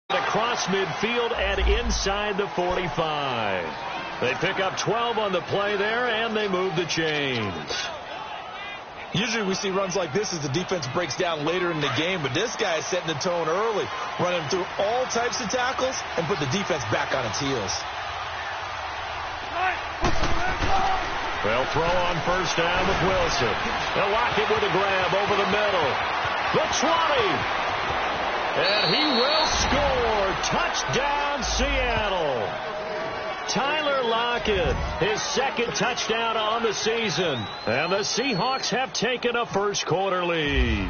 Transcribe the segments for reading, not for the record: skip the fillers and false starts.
Across midfield and inside the 45. They pick up 12 on the play there, and they move the chains. Usually we see runs like this as the defense breaks down later in the game, but this guy is setting the tone early, running through all types of tackles and put the defense back on its heels. They'll throw on first down with Wilson. They'll lock it with a grab over the middle. The 20. And he will score. Touchdown, Seattle. Tyler Lockett, his second touchdown on the season. And the Seahawks have taken a first-quarter lead.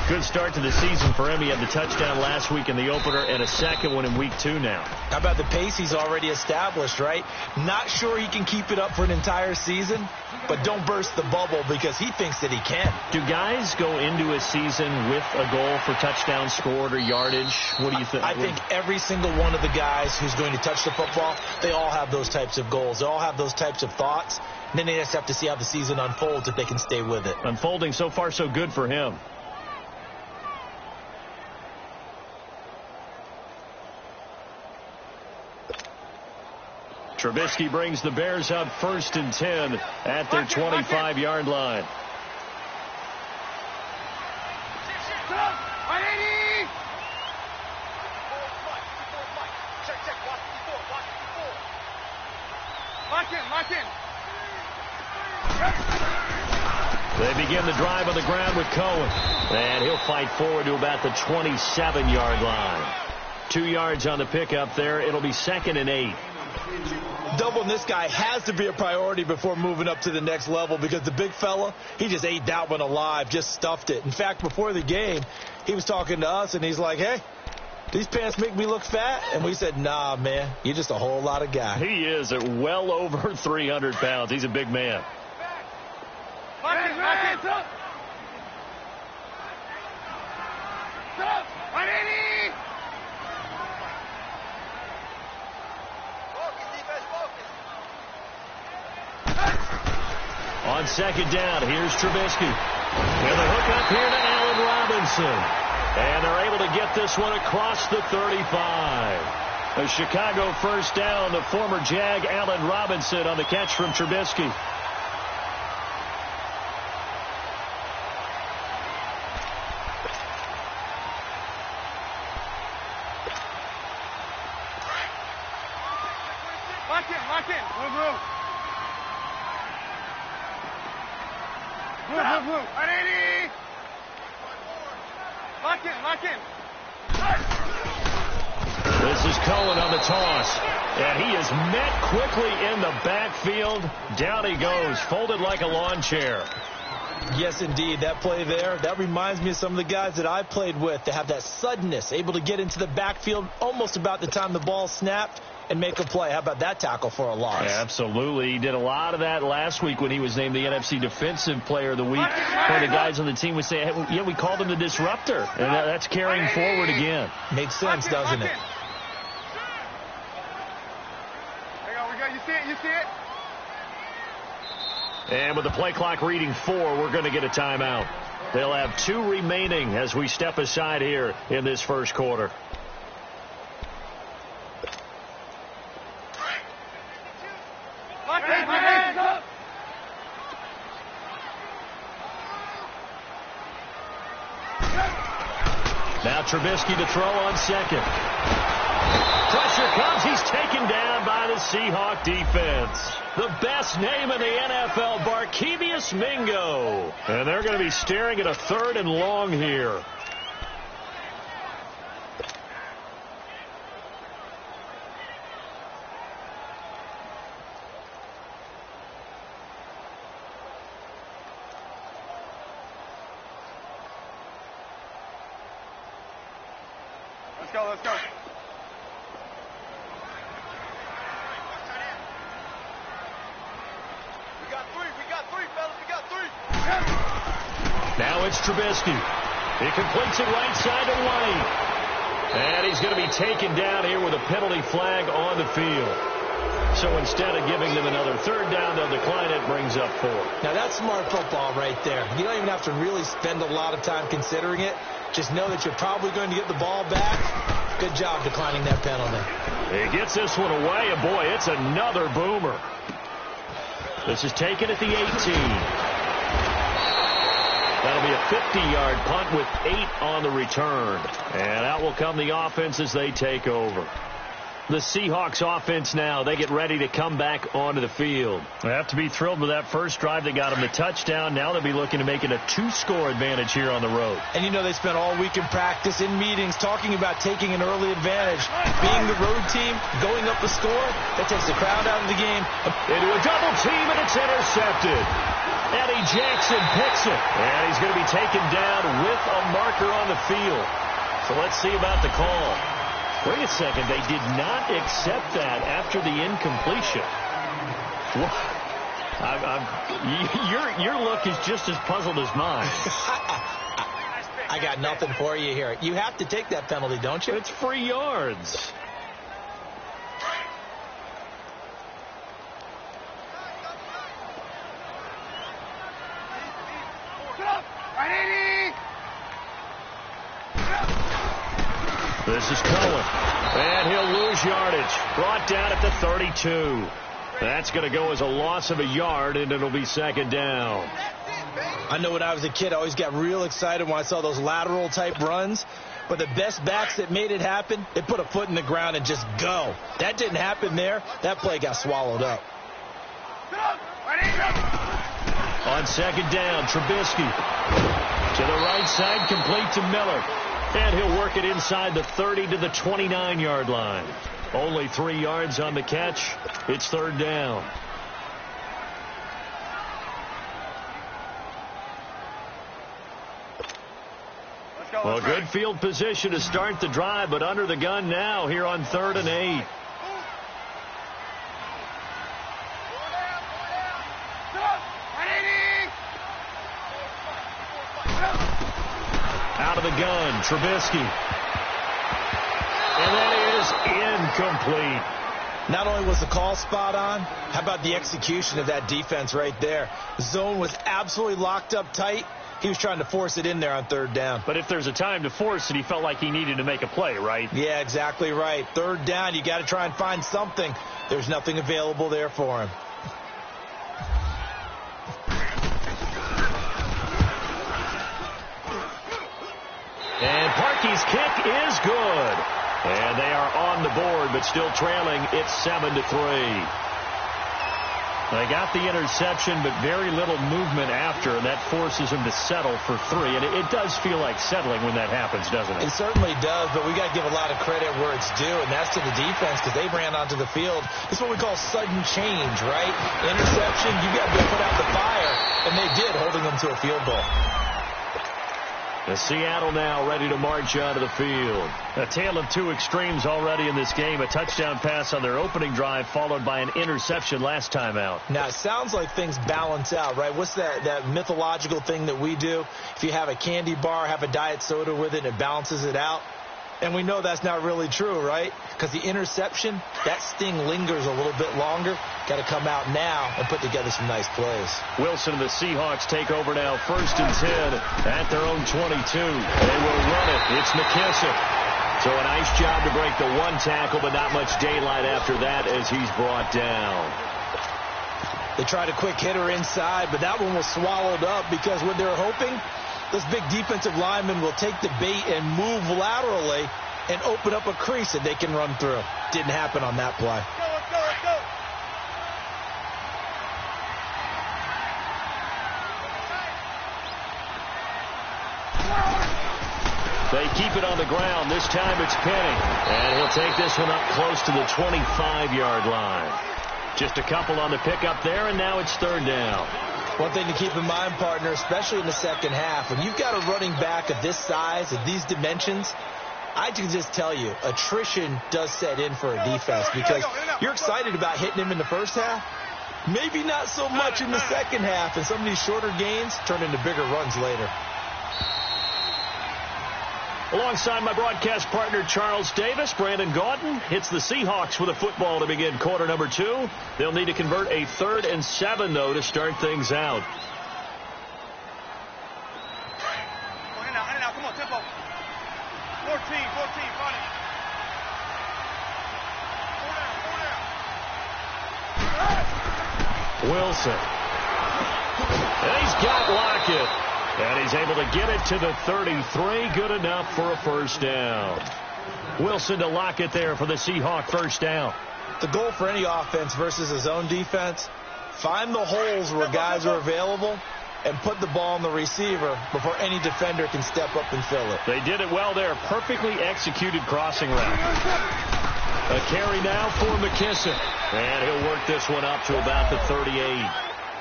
Good start to the season for him. He had the touchdown last week in the opener and a second one in week 2 now. How about the pace he's already established, right? Not sure he can keep it up for an entire season, but don't burst the bubble because he thinks that he can. Do guys go into a season with a goal for touchdowns scored or yardage? What do you think? I think every single one of the guys who's going to touch the football, they all have those types of goals. They all have those types of thoughts. And then they just have to see how the season unfolds if they can stay with it. Unfolding so far so good for him. Trubisky brings the Bears up 1st and 10 at their 25-yard line. They begin the drive on the ground with Cohen. And he'll fight forward to about the 27-yard line. 2 yards on the pickup there. It'll be 2nd and 8. Doubling this guy has to be a priority before moving up to the next level because the big fella, he just ate that one alive, just stuffed it. In fact, before the game, he was talking to us, and he's like, hey, these pants make me look fat? And we said, nah, man, you're just a whole lot of guy. He is at well over 300 pounds. He's a big man. On 2nd down, here's Trubisky. And the hook up here to Allen Robinson. And they're able to get this one across the 35. A Chicago first down, the former Jag Allen Robinson on the catch from Trubisky. Lock in. Move. Lock in. This is Cohen on the toss. And he is met quickly in the backfield. Down he goes, folded like a lawn chair. Yes, indeed. That play there, that reminds me of some of the guys that I played with that have that suddenness, able to get into the backfield almost about the time the ball snapped and make a play. How about that tackle for a loss? Absolutely. He did a lot of that last week when he was named the NFC Defensive Player of the Week. One of the guys on the team would say, hey, yeah, we called him the disruptor. And that's carrying forward again. Makes sense, doesn't it? You see it? And with the play clock reading 4, we're going to get a timeout. They'll have 2 remaining as we step aside here in this first quarter. Now Trubisky to throw on 2nd. Pressure comes. He's taken down by the Seahawk defense. The best name in the NFL, Barkevious Mingo. And they're going to be staring at a 3rd and long here. Let's go. We got three. Now it's Trubisky. He completes it right side to White. And he's going to be taken down here with a penalty flag on the field. So instead of giving them another 3rd down, they'll decline it, brings up 4. Now that's smart football right there. You don't even have to really spend a lot of time considering it. Just know that you're probably going to get the ball back. Good job declining that penalty. He gets this one away, and boy, it's another boomer. This is taken at the 18. That'll be a 50-yard punt with 8 on the return. And out will come the offense as they take over. The Seahawks offense now, they get ready to come back onto the field. They have to be thrilled with that first drive. They got them the touchdown. Now they'll be looking to make it a 2-score advantage here on the road. And you know they spent all week in practice, in meetings, talking about taking an early advantage. Being the road team, going up the score, that takes the crowd out of the game. Into a double team, and it's intercepted. Eddie Jackson picks it. And he's going to be taken down with a marker on the field. So let's see about the call. Wait a second, they did not accept that after the incompletion. Your look is just as puzzled as mine. I got nothing for you here. You have to take that penalty, don't you? It's free yards. This is Cohen, and he'll lose yardage. Brought down at the 32. That's going to go as a loss of a yard, and it'll be second down. I know when I was a kid, I always got real excited when I saw those lateral-type runs. But the best backs that made it happen, they put a foot in the ground and just go. That didn't happen there. That play got swallowed up. On second down, Trubisky to the right side, complete to Miller. And he'll work it inside the 30 to the 29-yard line. Only 3 yards on the catch. It's third down. Well, good field position to start the drive, but under the gun now here on 3rd and 8. Out of the gun, Trubisky. And that is incomplete. Not only was the call spot on, how about the execution of that defense right there? The zone was absolutely locked up tight. He was trying to force it in there on 3rd down. But if there's a time to force it, he felt like he needed to make a play, right? Yeah, exactly right. 3rd down, you got to try and find something. There's nothing available there for him. And Parkey's kick is good. And they are on the board, but still trailing. It's 7-3. They got the interception, but very little movement after, and that forces him to settle for 3. And it does feel like settling when that happens, doesn't it? It certainly does, but we got to give a lot of credit where it's due, and that's to the defense because they ran onto the field. It's what we call sudden change, right? Interception, you got to put out the fire, and they did, holding them to a field goal. The Seattle now ready to march out of the field. A tale of 2 extremes already in this game. A touchdown pass on their opening drive followed by an interception last time out. Now, it sounds like things balance out, right? What's that mythological thing that we do? If you have a candy bar, have a diet soda with it, it balances it out. And we know that's not really true, right? Because the interception, that sting lingers a little bit longer. Got to come out now and put together some nice plays. Wilson and the Seahawks take over now, 1st and 10 at their own 22. They will run it. It's McKissick. So a nice job to break the 1 tackle, but not much daylight after that as he's brought down. They tried a quick hitter inside, but that one was swallowed up because what they're hoping, this big defensive lineman will take the bait and move laterally and open up a crease that they can run through. Didn't happen on that play. Let's go. They keep it on the ground. This time it's Penny. And he'll take this one up close to the 25-yard line. Just a couple on the pickup there, and now it's 3rd down. One thing to keep in mind, partner, especially in the second half, when you've got a running back of this size, of these dimensions, I can just tell you, attrition does set in for a defense because you're excited about hitting him in the first half. Maybe not so much in the second half, and some of these shorter gains turn into bigger runs later. Alongside my broadcast partner, Charles Davis, Brandon Gaudin hits the Seahawks with a football to begin quarter number 2. They'll need to convert a 3rd and 7, though, to start things out. Come on, tempo. 14, run it. Wilson. And he's got Lockett. And he's able to get it to the 33. Good enough for a first down. Wilson to Lockett there for the Seahawk first down. The goal for any offense versus a zone defense, find the holes where guys are available and put the ball on the receiver before any defender can step up and fill it. They did it well there. Perfectly executed crossing route. A carry now for McKissick. And he'll work this one up to about the 38.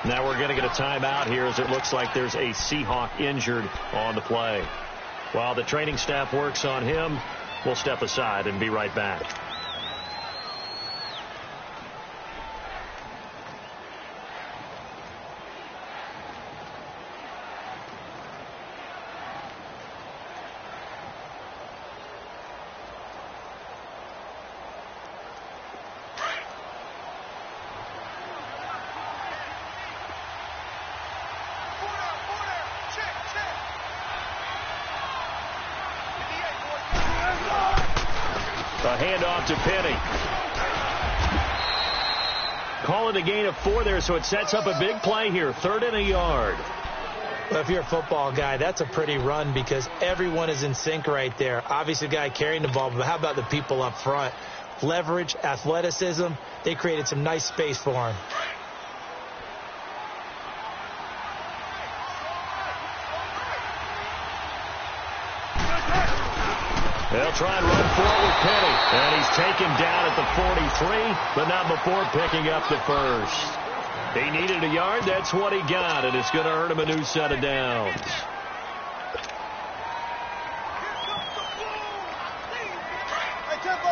Now we're going to get a timeout here as it looks like there's a Seahawk injured on the play. While the training staff works on him, we'll step aside and be right back. A handoff to Penny. Call it a gain of 4 there, so it sets up a big play here. 3rd and a yard. Well, if you're a football guy, that's a pretty run because everyone is in sync right there. Obviously, the guy carrying the ball, but how about the people up front? Leverage, athleticism, they created some nice space for him. They'll try and run forward Penny. And he's taken down at the 43, but not before picking up the first. He needed a yard. That's what he got, and it's going to earn him a new set of downs. Hey, tempo.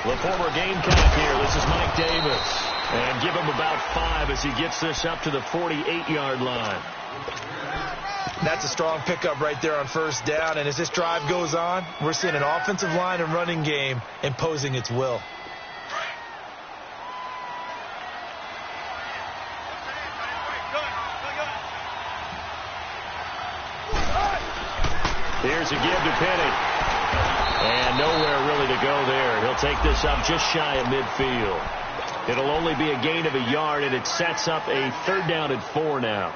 The former Gamecock here. This is Mike Davis. And give him about 5 as he gets this up to the 48-yard line. That's a strong pickup right there on first down. And as this drive goes on, we're seeing an offensive line and running game imposing its will. Here's a give to Penny. And nowhere really to go there. He'll take this up just shy of midfield. It'll only be a gain of a yard, and it sets up a 3rd down and 4 now.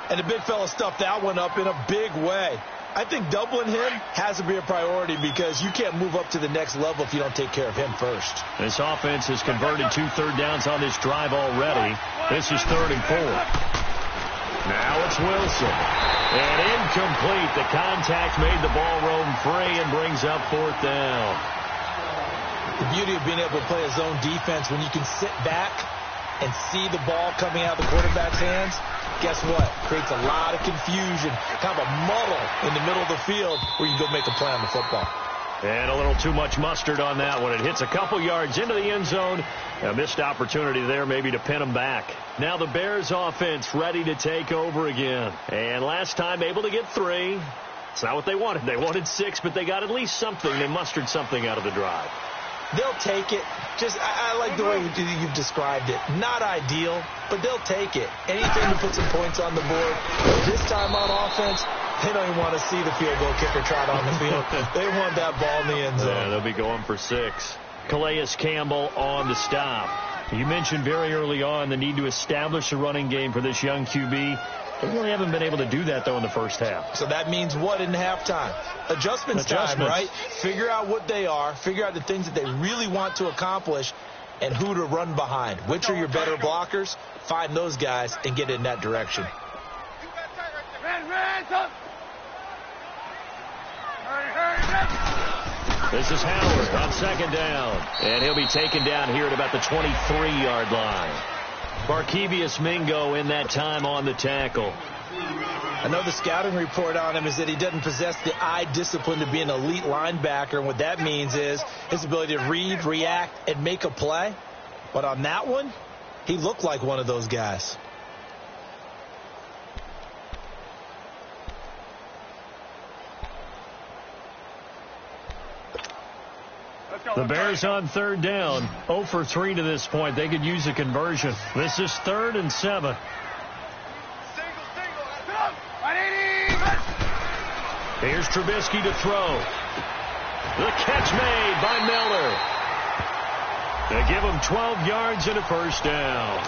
And the big fella stuffed that one up in a big way. I think doubling him has to be a priority because you can't move up to the next level if you don't take care of him first. This offense has converted 2 third downs on this drive already. This is 3rd and 4. Now it's Wilson. And incomplete. The contact made the ball roam free and brings up 4th down. The beauty of being able to play a zone defense when you can sit back and see the ball coming out of the quarterback's hands, guess what? Creates a lot of confusion, kind of a muddle in the middle of the field where you can go make a play on the football. And a little too much mustard on that one. It hits a couple yards into the end zone. A missed opportunity there maybe to pin them back. Now the Bears offense ready to take over again. And last time able to get 3. It's not what they wanted. They wanted 6, but they got at least something. They mustered something out of the drive. They'll take it. I like the way you've described it. Not ideal, but they'll take it. Anything to put some points on the board. This time on offense, they don't even want to see the field goal kicker trot on the field. They want that ball in the end zone. Yeah, they'll be going for 6. Calais Campbell on the stop. You mentioned very early on the need to establish a running game for this young QB. They really haven't been able to do that, though, in the first half. So that means what in halftime? Adjustments time, right? Figure out what they are. Figure out the things that they really want to accomplish and who to run behind. Which are your better blockers? Find those guys and get in that direction. This is Howard on 2nd down. And he'll be taken down here at about the 23-yard line. Barkevius Mingo in that time on the tackle. I know the scouting report on him is that he doesn't possess the eye discipline to be an elite linebacker. And what that means is his ability to read, react, and make a play. But on that one, he looked like one of those guys. The Bears on 3rd down. 0 for 3 to this point. They could use a conversion. This is 3rd and 7. Here's Trubisky to throw. The catch made by Miller. They give him 12 yards and a first down.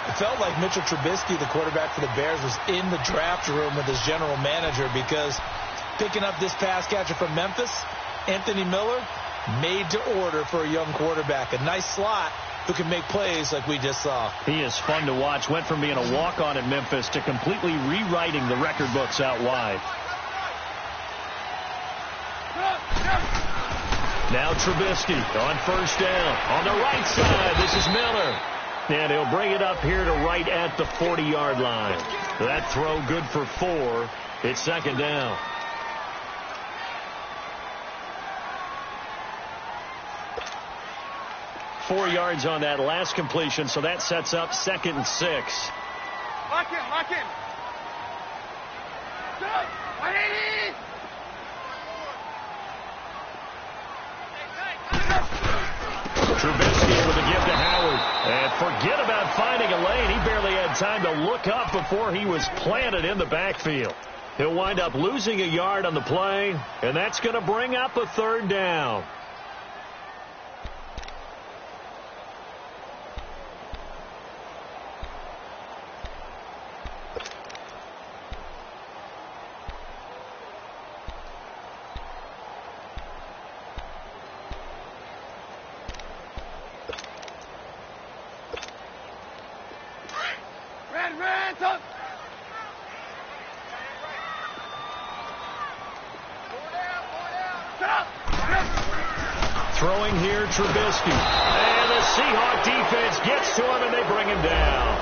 It felt like Mitchell Trubisky, the quarterback for the Bears, was in the draft room with his general manager, because picking up this pass catcher from Memphis, Anthony Miller, made to order for a young quarterback. A nice slot who can make plays like we just saw. He is fun to watch. Went from being a walk-on in Memphis to completely rewriting the record books out wide. Now Trubisky on first down. On the right side, this is Miller. And he'll bring it up here to right at the 40-yard line. That throw good for 4. It's second down. Four yards on that last completion, so that sets up 2nd and 6. Lock in, lock in. Trubisky with a give to Howard. And forget about finding a lane. He barely had time to look up before he was planted in the backfield. He'll wind up losing a yard on the play, and that's going to bring up a 3rd down. Throwing here, Trubisky. And the Seahawks defense gets to him, and they bring him down.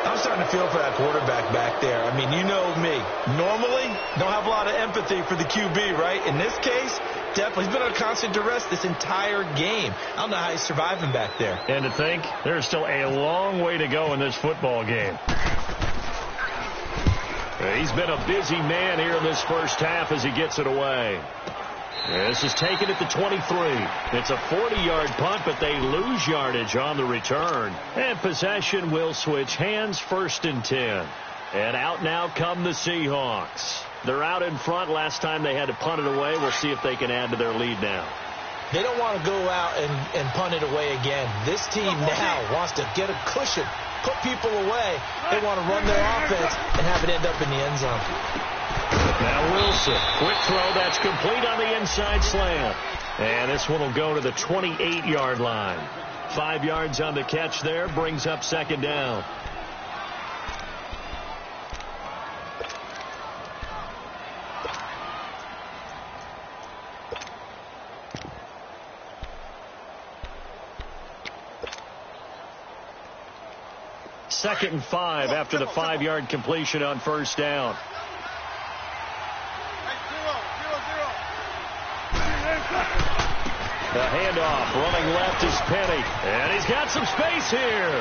I'm starting to feel for that quarterback back there. I mean, you know me. Normally, don't have a lot of empathy for the QB, right? In this case, definitely. He's been on constant duress this entire game. I don't know how he's surviving back there. And to think, there's still a long way to go in this football game. He's been a busy man here in this first half as he gets it away. This is taken at the 23. It's a 40-yard punt, but they lose yardage on the return. And possession will switch hands, 1st and 10. And out now come the Seahawks. They're out in front. Last time they had to punt it away. We'll see if they can add to their lead now. They don't want to go out and punt it away again. This team now wants to get a cushion, put people away. They want to run their offense and have it end up in the end zone. Now Wilson, quick throw, that's complete on the inside slant. And this one will go to the 28-yard line. 5 yards on the catch there, brings up 2nd down. Second and 5 after the 5-yard completion on first down. The handoff, running left is Penny. And he's got some space here.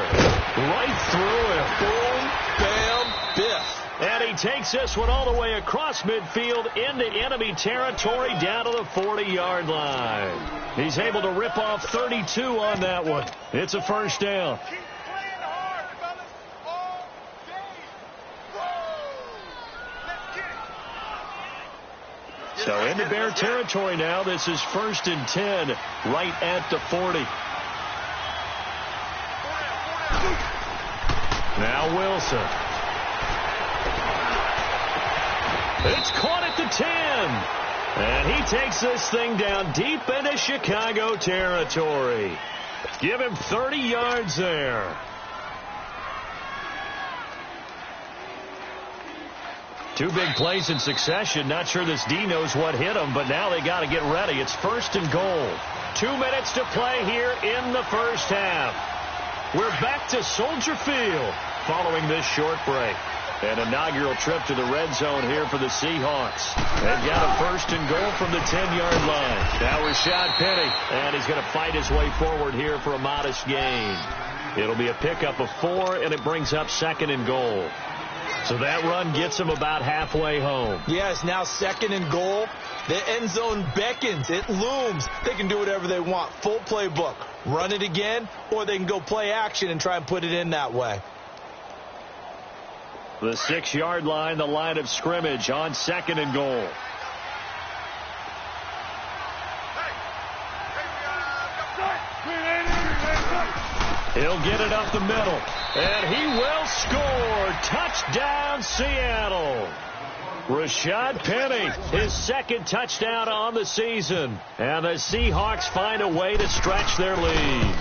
Right through it. Boom, bam, biff. And he takes this one all the way across midfield into enemy territory down to the 40-yard line. He's able to rip off 32 on that one. It's a first down. So into Bear territory now. This is 1st and 10 right at the 40. Now Wilson. It's caught at the 10. And he takes this thing down deep into Chicago territory. Give him 30 yards there. Two big plays in succession. Not sure this D knows what hit him, but now they got to get ready. It's 1st and goal. 2 minutes to play here in the first half. We're back to Soldier Field following this short break. An inaugural trip to the red zone here for the Seahawks. They've got a 1st and goal from the 10-yard line. Now Rashad Penny, and he's going to fight his way forward here for a modest gain. It'll be a pickup of 4, and it brings up 2nd and goal. So that run gets him about halfway home. Yes, now 2nd and goal. The end zone beckons. It looms. They can do whatever they want. Full playbook. Run it again, or they can go play action and try and put it in that way. The 6-yard line, the line of scrimmage on 2nd and goal. He'll get it up the middle, and he will score. Touchdown, Seattle. Rashad Penny, his 2nd touchdown on the season. And the Seahawks find a way to stretch their lead.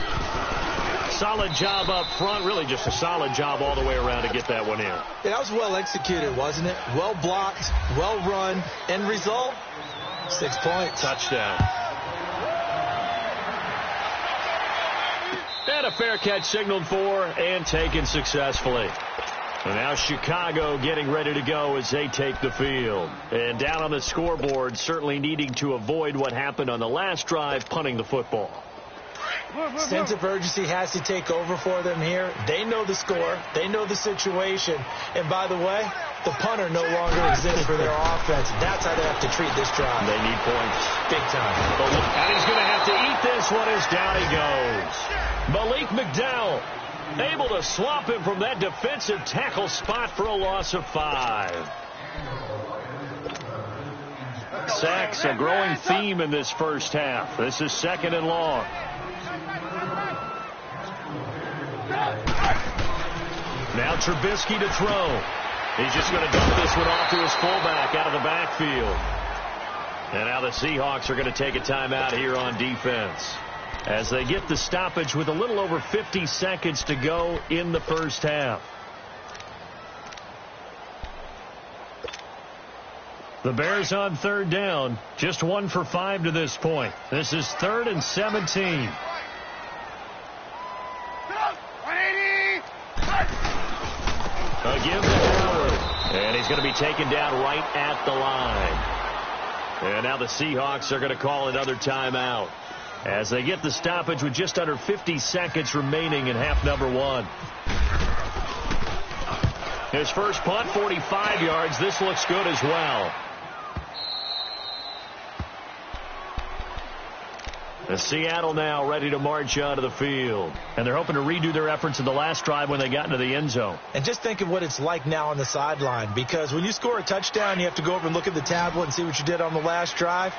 Solid job up front, really just a solid job all the way around to get that one in. Yeah, that was well executed, wasn't it? Well blocked, well run. End result, 6 points. Touchdown. And a fair catch signaled for and taken successfully. And now Chicago getting ready to go as they take the field. And down on the scoreboard, certainly needing to avoid what happened on the last drive, punting the football. Sense of urgency has to take over for them here. They know the score. They know the situation. And by the way, the punter no longer exists for their offense. That's how they have to treat this drive. They need points. Big time. And he's going to have to eat this one as down he goes. Malik McDowell able to swap him from that defensive tackle spot for a loss of 5. Sacks, a growing theme in this first half. This is 2nd and long. Now Trubisky to throw. He's just going to dump this one off to his fullback out of the backfield. And now the Seahawks are going to take a timeout here on defense, as they get the stoppage with a little over 50 seconds to go in the first half. The Bears on 3rd down, just 1 for 5 to this point. This is 3rd and 17. A give to Howard, and he's going to be taken down right at the line. And now the Seahawks are going to call another timeout, as they get the stoppage with just under 50 seconds remaining in half number 1. His first punt, 45 yards. This looks good as well. The Seattle now ready to march onto the field. And they're hoping to redo their efforts in the last drive when they got into the end zone. And just think of what it's like now on the sideline, because when you score a touchdown, you have to go over and look at the tablet and see what you did on the last drive.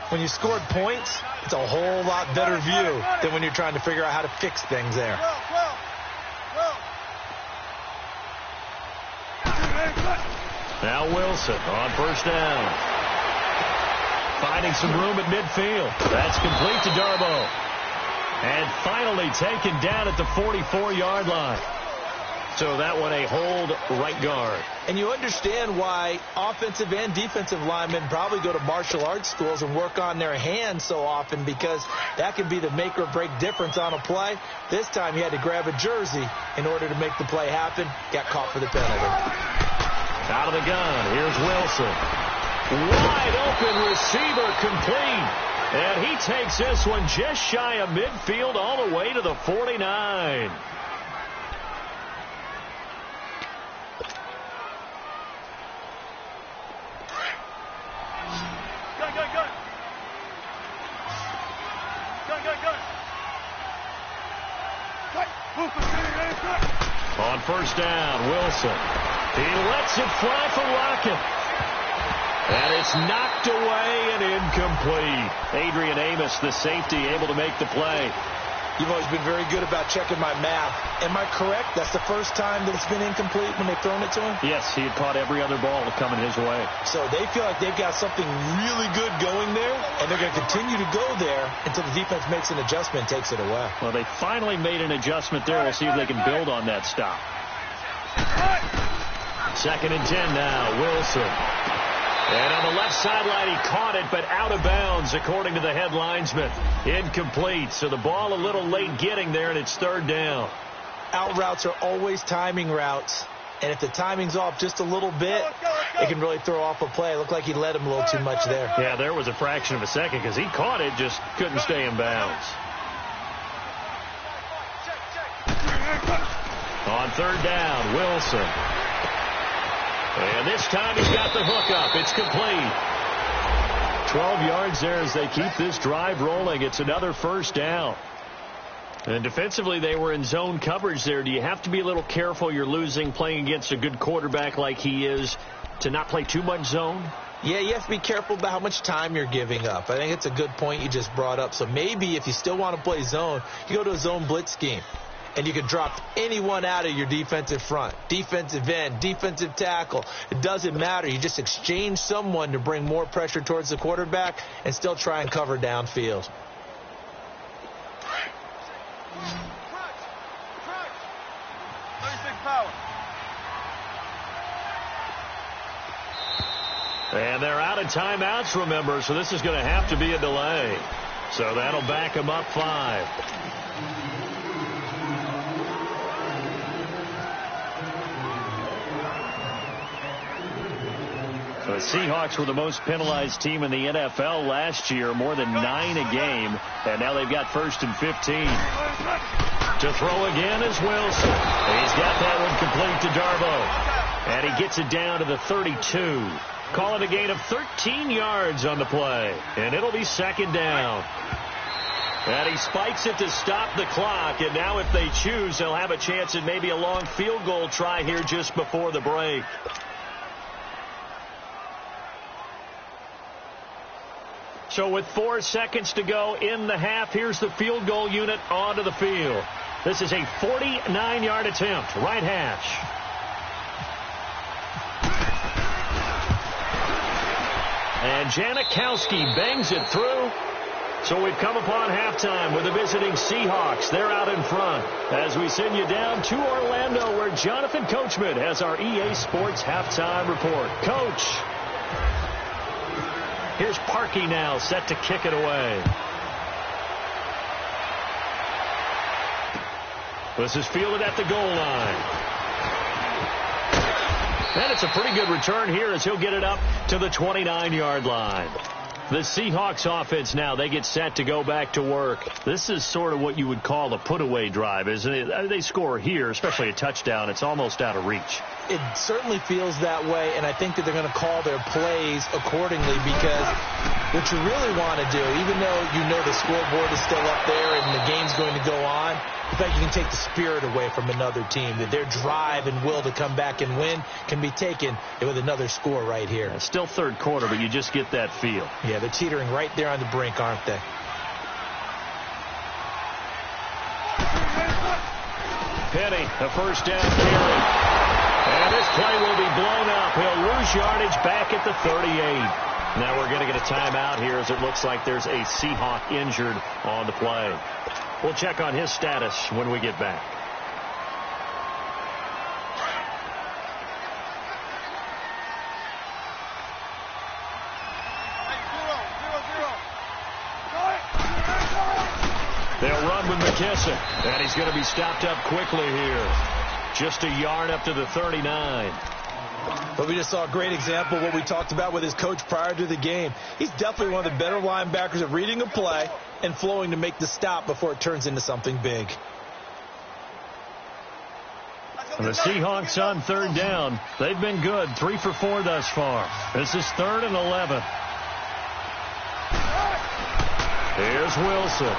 When you scored points, it's a whole lot better view than when you're trying to figure out how to fix things there. Now Wilson on 1st down. Finding some room at midfield. That's complete to Darboh. And finally taken down at the 44-yard line. So that one a hold right guard. And you understand why offensive and defensive linemen probably go to martial arts schools and work on their hands so often, because that can be the make or break difference on a play. This time he had to grab a jersey in order to make the play happen. Got caught for the penalty. Out of the gun, here's Wilson. Wide open receiver, complete. And he takes this one just shy of midfield all the way to the 49. On 1st down, Wilson. He lets it fly for Rocket. And it's knocked away and incomplete. Adrian Amos, the safety, able to make the play. You've always been very good about checking my math. Am I correct? That's the first time that it's been incomplete when they've thrown it to him? Yes, he had caught every other ball coming his way. So they feel like they've got something really good going there, and they're going to continue to go there until the defense makes an adjustment and takes it away. Well, they finally made an adjustment there. We'll see if they can build on that stop. 2nd and 10 now, Wilson. And on the left sideline, he caught it, but out of bounds, according to the head linesman. Incomplete, so the ball a little late getting there, and it's 3rd down. Out routes are always timing routes, and if the timing's off just a little bit, it can really throw off a play. It looked like he led him a little too much there. Yeah, there was a fraction of a second, because he caught it, just couldn't stay in bounds. On 3rd down, Wilson. And this time he's got the hook up. It's complete. 12 yards there as they keep this drive rolling. It's another 1st down. And defensively, they were in zone coverage there. Do you have to be a little careful? You're losing playing against a good quarterback like he is to not play too much zone? Yeah, you have to be careful about how much time you're giving up. I think it's a good point you just brought up. So maybe if you still want to play zone, you go to a zone blitz scheme. And you can drop anyone out of your defensive front, defensive end, defensive tackle. It doesn't matter. You just exchange someone to bring more pressure towards the quarterback and still try and cover downfield. And they're out of timeouts, remember, so this is going to have to be a delay. So that'll back them up 5. The Seahawks were the most penalized team in the NFL last year, more than 9 a game, and now they've got 1st and 15. To throw again is Wilson. He's got that one complete to Darboh, and he gets it down to the 32. Call it a gain of 13 yards on the play, and it'll be 2nd down. And he spikes it to stop the clock, and now if they choose, they'll have a chance at maybe a long field goal try here just before the break. So with 4 seconds to go in the half, here's the field goal unit onto the field. This is a 49-yard attempt, right hash. And Janikowski bangs it through. So we've come upon halftime with the visiting Seahawks. They're out in front as we send you down to Orlando, where Jonathan Coachman has our EA Sports halftime report. Coach. Here's Parkey now, set to kick it away. This is fielded at the goal line. And it's a pretty good return here as he'll get it up to the 29-yard line. The Seahawks offense now, they get set to go back to work. This is sort of what you would call a put-away drive, isn't it? They score here, especially a touchdown. It's almost out of reach. It certainly feels that way, and I think that they're going to call their plays accordingly, because what you really want to do, even though you know the scoreboard is still up there and the game's going to go on, in fact, you can take the spirit away from another team, that their drive and will to come back and win can be taken with another score right here. It's still 3rd quarter, but you just get that feel. Yeah, they're teetering right there on the brink, aren't they? Penny, a 1st down carry. And this play will be blown up. He'll lose yardage back at the 38. Now we're going to get a timeout here as it looks like there's a Seahawk injured on the play. We'll check on his status when we get back. They'll run with McKissick, and he's going to be stopped up quickly here. Just a yard up to the 39. But we just saw a great example of what we talked about with his coach prior to the game. He's definitely one of the better linebackers at reading a play and flowing to make the stop before it turns into something big. And the Seahawks on 3rd down. They've been good, 3 for 4 thus far. This is 3rd and 11. Here's Wilson.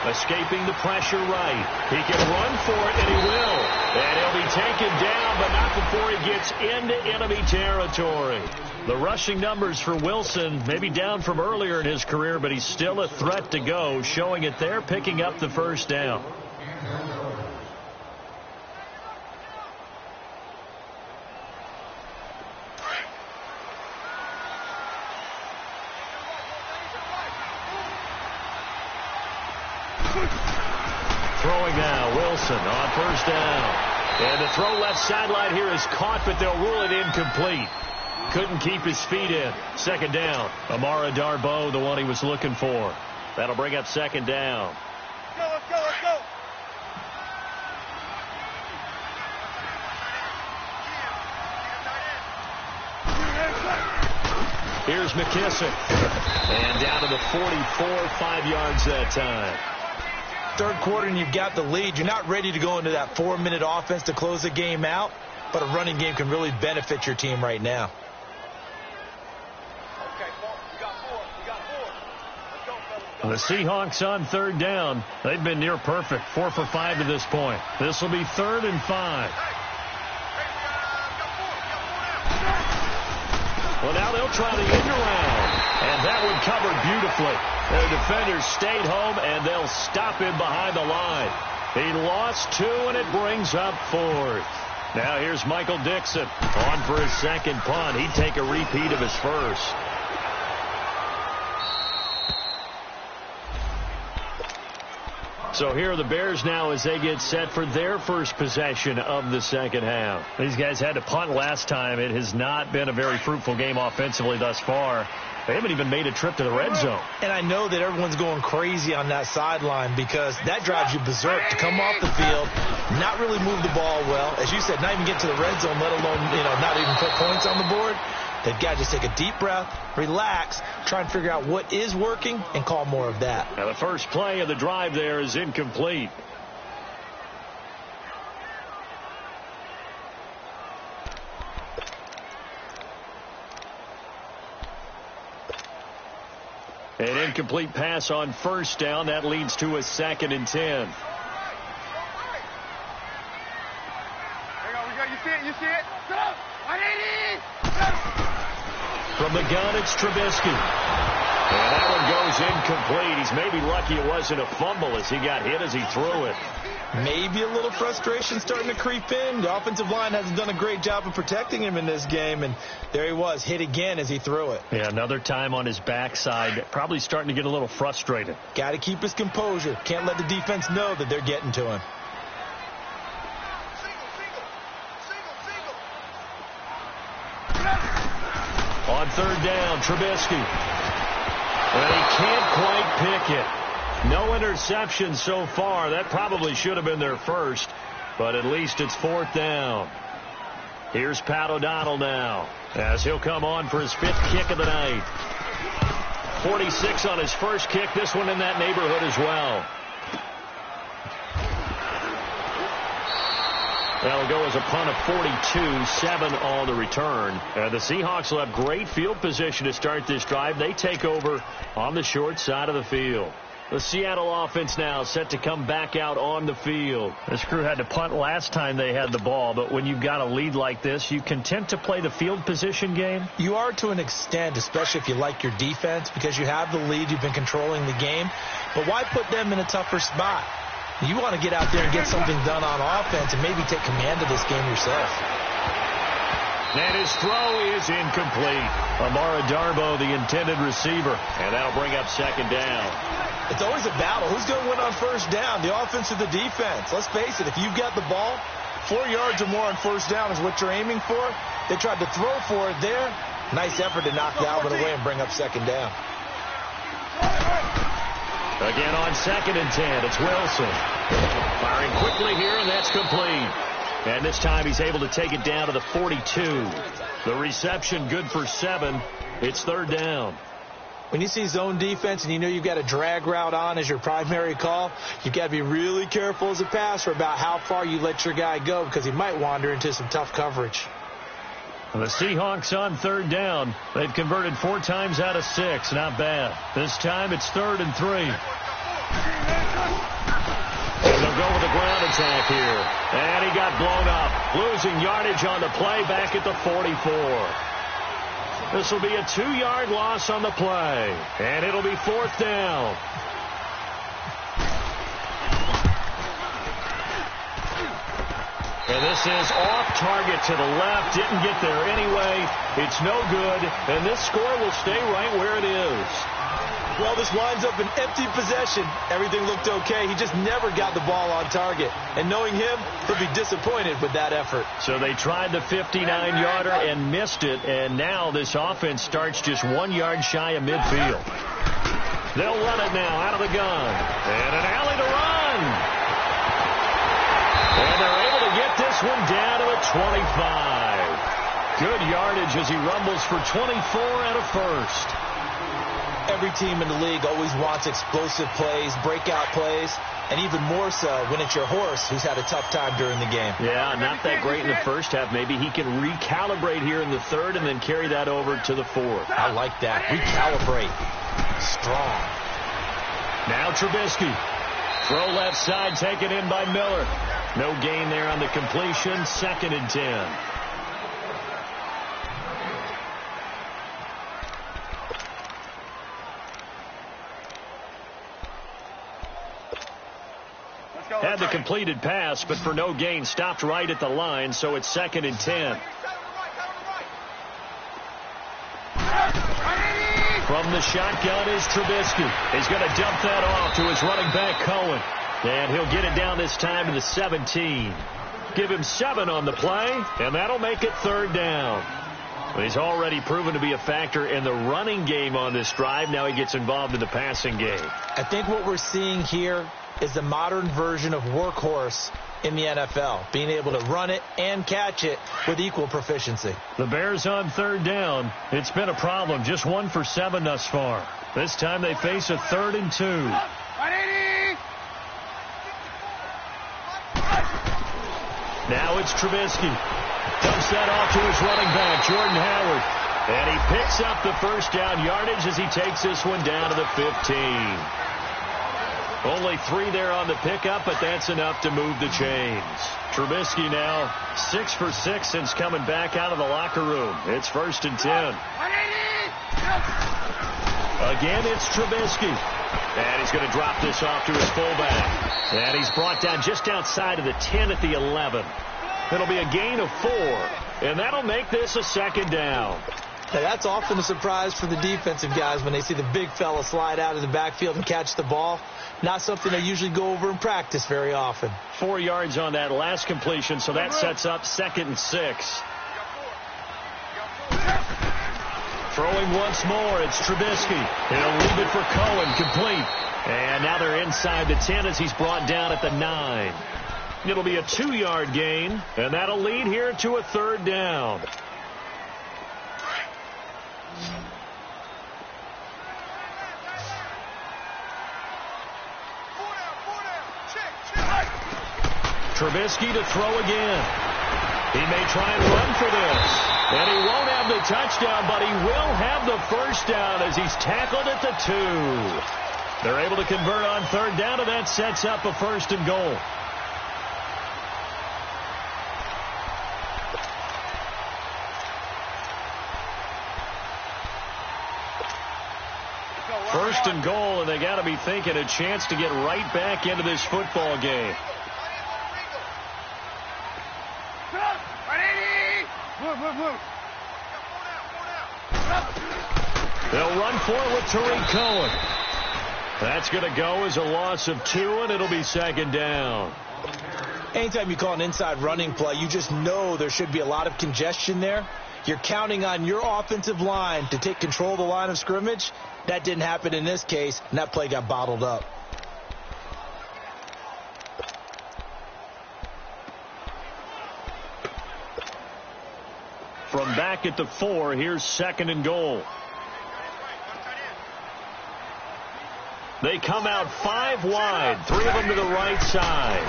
Escaping the pressure right. He can run for it, and he will. And he'll be taken down, but not before he gets into enemy territory. The rushing numbers for Wilson maybe down from earlier in his career, but he's still a threat to go, showing it there, picking up the 1st down. Throwing now, Wilson on 1st down. And the throw left sideline here is caught, but they'll rule it incomplete. Couldn't keep his feet in. 2nd down. Amara Darboh, the one he was looking for. That'll bring up 2nd down. Let's go. Here's McKissick. And down to the 44, 5 yards that time. 3rd quarter and you've got the lead. You're not ready to go into that 4-minute offense to close the game out, but a running game can really benefit your team right now. Okay, we got 4. Let's go, fellas. The Seahawks on third down. They've been near perfect, 4 for 5 to this point. This will be 3rd and 5. Well, now they'll try the end around, and that one covered beautifully. The defenders stayed home, and they'll stop him behind the line. He lost 2, and it brings up 4th. Now here's Michael Dixon on for his second punt. He'd take a repeat of his first. So here are the Bears now as they get set for their first possession of the second half. These guys had to punt last time. It has not been a very fruitful game offensively thus far. They haven't even made a trip to the red zone. And I know that everyone's going crazy on that sideline because that drives you berserk to come off the field, not really move the ball well. As you said, not even get to the red zone, let alone, not even put points on the board. They've got to just take a deep breath, relax, try and figure out what is working, and call more of that. Now the first play of the drive there is incomplete. An incomplete pass on first down. That leads to a 2nd and 10. There we go. You see it? You see it? Go! 180! From the gun, it's Trubisky. And that one goes incomplete. He's maybe lucky it wasn't a fumble as he got hit as he threw it. Maybe a little frustration starting to creep in. The offensive line hasn't done a great job of protecting him in this game, and there he was, hit again as he threw it. Yeah, another time on his backside. Probably starting to get a little frustrated. Got to keep his composure. Can't let the defense know that they're getting to him. On third down, Trubisky. And he can't quite pick it. No interception so far. That probably should have been their first, but at least it's 4th down. Here's Pat O'Donnell now as he'll come on for his 5th kick of the night. 46 on his first kick. This one in that neighborhood as well. That'll go as a punt of 42, 7 on the return. The Seahawks will have great field position to start this drive. They take over on the short side of the field. The Seattle offense now set to come back out on the field. This crew had to punt last time they had the ball, but when you've got a lead like this, you content to play the field position game? You are to an extent, especially if you like your defense, because you have the lead, you've been controlling the game. But why put them in a tougher spot? You want to get out there and get something done on offense and maybe take command of this game yourself. And his throw is incomplete. Amara Darbo, the intended receiver, and that'll bring up 2nd down. It's always a battle. Who's going to win on first down, the offense or the defense? Let's face it, if you've got the ball, 4 yards or more on first down is what you're aiming for. They tried to throw for it there. Nice effort to knock Dalvin away and bring up 2nd down. Again on 2nd and 10, it's Wilson. Firing quickly here, and that's complete. And this time he's able to take it down to the 42. The reception good for 7. It's 3rd down. When you see zone defense and you know you've got a drag route on as your primary call, you've got to be really careful as a passer about how far you let your guy go because he might wander into some tough coverage. The Seahawks on 3rd down. They've converted 4 times out of 6. Not bad. This time it's 3rd and 3. And they'll go with a ground attack here. And he got blown up. Losing yardage on the play back at the 44. This will be a 2-yard loss on the play. And it'll be 4th down. And this is off target to the left. Didn't get there anyway. It's no good. And this score will stay right where it is. Well, this winds up an empty possession. Everything looked okay. He just never got the ball on target. And knowing him, he'll be disappointed with that effort. So they tried the 59-yarder and missed it. And now this offense starts just 1 yard shy of midfield. They'll run it now out of the gun. And an alley to run. And they're able to get this one down to the 25. Good yardage as he rumbles for 24 and a first. Every team in the league always wants explosive plays, breakout plays, and even more so when it's your horse who's had a tough time during the game. Yeah, not that great in the first half. Maybe he can recalibrate here in the 3rd and then carry that over to the 4th. I like that. Recalibrate. Strong. Now Trubisky. Throw left side, taken in by Miller. No gain there on the completion. 2nd and 10. Had the completed pass, but for no gain, stopped right at the line, so it's 2nd and 10. From the shotgun is Trubisky. He's going to dump that off to his running back, Cohen. And he'll get it down this time to the 17. Give him 7 on the play, and that'll make it 3rd down. Well, he's already proven to be a factor in the running game on this drive. Now he gets involved in the passing game. I think what we're seeing here is the modern version of workhorse in the NFL, being able to run it and catch it with equal proficiency. The Bears on 3rd down. It's been a problem. Just 1 for 7 thus far. This time they face a 3rd and 2. Now it's Trubisky. Dumps that off to his running back, Jordan Howard. And he picks up the 1st down yardage as he takes this one down to the 15. Only 3 there on the pickup, but that's enough to move the chains. Trubisky now 6 for 6 since coming back out of the locker room. It's 1st and 10. Again, it's Trubisky. And he's going to drop this off to his fullback. And he's brought down just outside of the 10 at the 11. It'll be a gain of 4. And that'll make this a 2nd down. Now, that's often a surprise for the defensive guys when they see the big fella slide out of the backfield and catch the ball. Not something they usually go over in practice very often. 4 yards on that last completion, so that sets up 2nd and 6. Throwing once more, it's Trubisky. He'll leave it for Cohen, complete. And now they're inside the 10 as he's brought down at the 9. It'll be a 2-yard gain, and that'll lead here to a 3rd down. Trubisky to throw again. He may try and run for this. And he won't have the touchdown, but he will have the 1st down as he's tackled at the 2. They're able to convert on 3rd down, and that sets up a 1st and goal. First and goal, and they got to be thinking a chance to get right back into this football game. They'll run for it with Tariq Cohen. That's going to go as a loss of 2, and it'll be 2nd down. Anytime you call an inside running play, you just know there should be a lot of congestion there. You're counting on your offensive line to take control of the line of scrimmage. That didn't happen in this case, and that play got bottled up. From back at the 4, here's 2nd and goal. They come out 5 wide, 3 of them to the right side.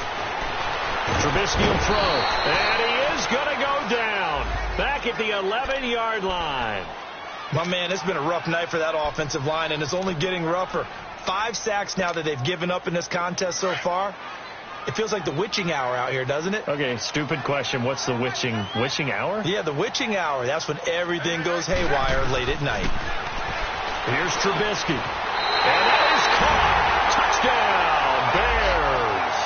Trubisky will throw, and he is going to go down. Back at the 11-yard line. My man, it's been a rough night for that offensive line, and it's only getting rougher. 5 sacks now that they've given up in this contest so far. It feels like the witching hour out here, doesn't it? Okay, stupid question. What's the witching hour? Yeah, the witching hour. That's when everything goes haywire late at night. Here's Trubisky. And that is caught. Touchdown, Bears.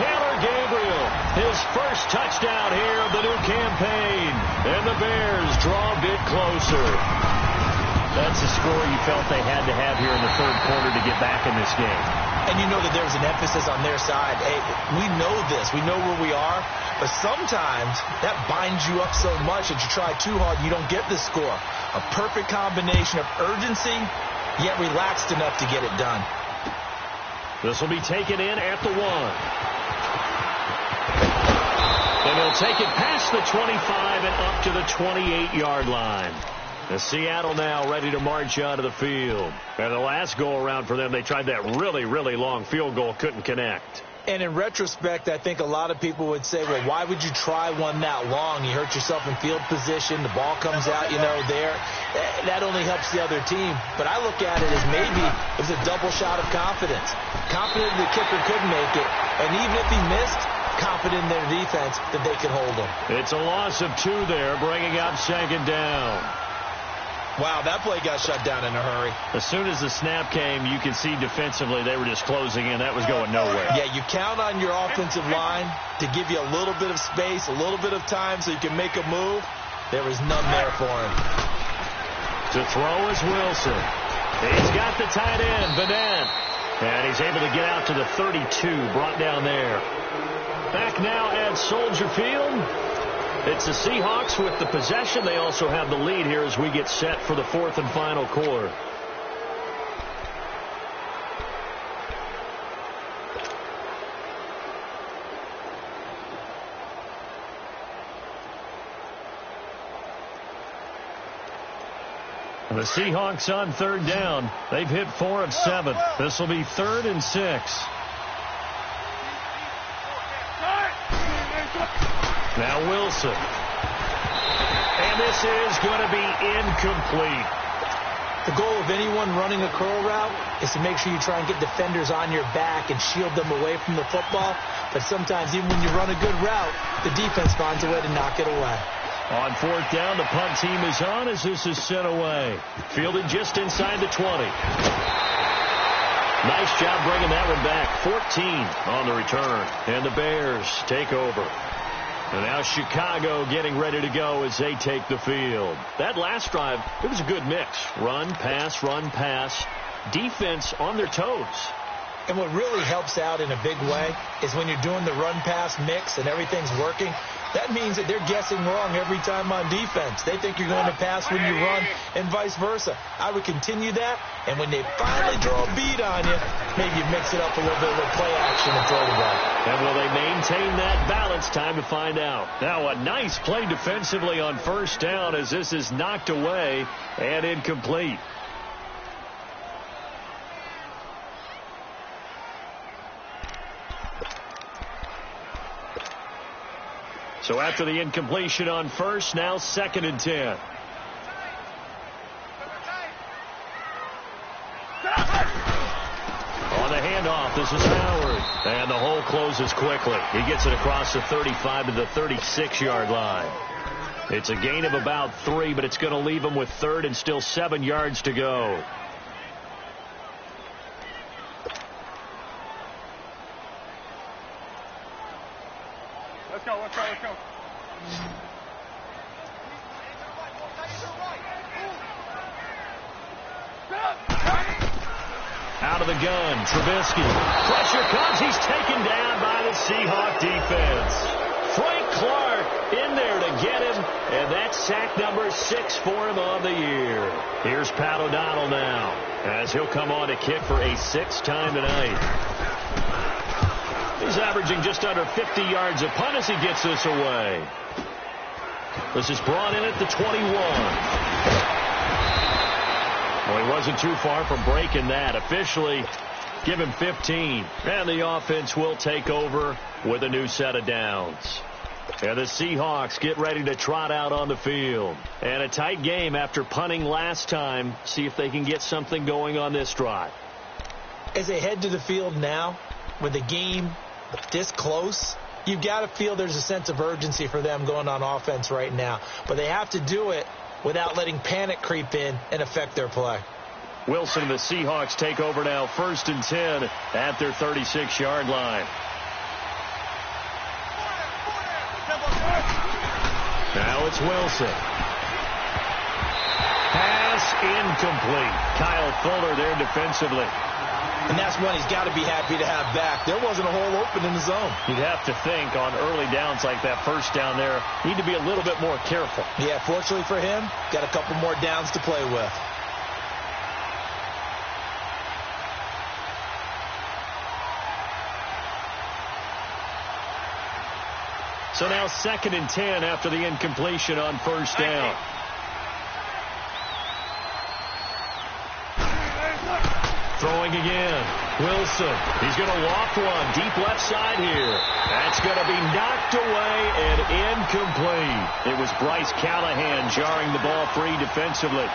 Taylor Gabriel, his first touchdown here of the new campaign. And the Bears draw a bit closer. That's the score you felt they had to have here in the 3rd quarter to get back in this game. And you know that there's an emphasis on their side. Hey, we know this. We know where we are. But sometimes that binds you up so much that you try too hard, you don't get the score. A perfect combination of urgency, yet relaxed enough to get it done. This will be taken in at the 1. And he'll take it past the 25 and up to the 28-yard line. And Seattle now ready to march onto the field. And the last go-around for them, they tried that really, really long field goal, couldn't connect. And in retrospect, I think a lot of people would say, well, why would you try one that long? You hurt yourself in field position. The ball comes out, there. That only helps the other team. But I look at it as maybe it was a double shot of confidence. Confident the kicker could make it. And even if he missed, confident in their defense that they could hold him. It's a loss of 2 there, bringing up 2nd down. Wow, that play got shut down in a hurry. As soon as the snap came, you could see defensively they were just closing in. That was going nowhere. Yeah, you count on your offensive line to give you a little bit of space, a little bit of time so you can make a move. There was none there for him. To throw is Wilson. He's got the tight end, Benet. And he's able to get out to the 32, brought down there. Back now at Soldier Field. It's the Seahawks with the possession. They also have the lead here as we get set for the 4th and final quarter. The Seahawks on 3rd down. They've hit 4 of 7. This will be 3rd and 6. Now Wilson. And this is going to be incomplete. The goal of anyone running a curl route is to make sure you try and get defenders on your back and shield them away from the football. But sometimes even when you run a good route, the defense finds a way to knock it away. On 4th down, the punt team is on as this is sent away. Fielded just inside the 20. Nice job bringing that one back. 14 on the return. And the Bears take over. And now Chicago getting ready to go as they take the field. That last drive, it was a good mix. Run, pass. Defense on their toes. And what really helps out in a big way is when you're doing the run-pass mix and everything's working, that means that they're guessing wrong every time on defense. They think you're going to pass when you run and vice versa. I would continue that, and when they finally draw a bead on you, maybe mix it up a little bit with play action and throw the ball. And will they maintain that balance? Time to find out. Now a nice play defensively on 1st down as this is knocked away and incomplete. So after the incompletion on 1st, now 2nd and 10. On the handoff, this is Howard. And the hole closes quickly. He gets it across the 35 to the 36-yard line. It's a gain of about 3, but it's going to leave him with 3rd and still 7 yards to go. Let's go. Out of the gun, Trubisky. Pressure comes. He's taken down by the Seahawk defense. Frank Clark in there to get him, and that's sack number 6 for him on the year. Here's Pat O'Donnell now, as he'll come on to kick for a 6th time tonight. He's averaging just under 50 yards a punt as he gets this away. This is brought in at the 21. Well, he wasn't too far from breaking that. Officially, give him 15. And the offense will take over with a new set of downs. And the Seahawks get ready to trot out on the field. And a tight game after punting last time. See if they can get something going on this drive. As they head to the field now, with the game this close, you've got to feel there's a sense of urgency for them going on offense right now. But they have to do it without letting panic creep in and affect their play. Wilson and the Seahawks take over now, 1st and 10 at their 36-yard line. Now it's Wilson. Pass incomplete. Kyle Fuller there defensively. And that's one he's got to be happy to have back. There wasn't a hole open in the zone. You'd have to think on early downs like that 1st down there, need to be a little bit more careful. Yeah, fortunately for him, got a couple more downs to play with. So now 2nd and 10 after the incompletion on 1st down. Throwing again. Wilson, he's going to loft one deep left side here. That's going to be knocked away and incomplete. It was Bryce Callahan jarring the ball free defensively.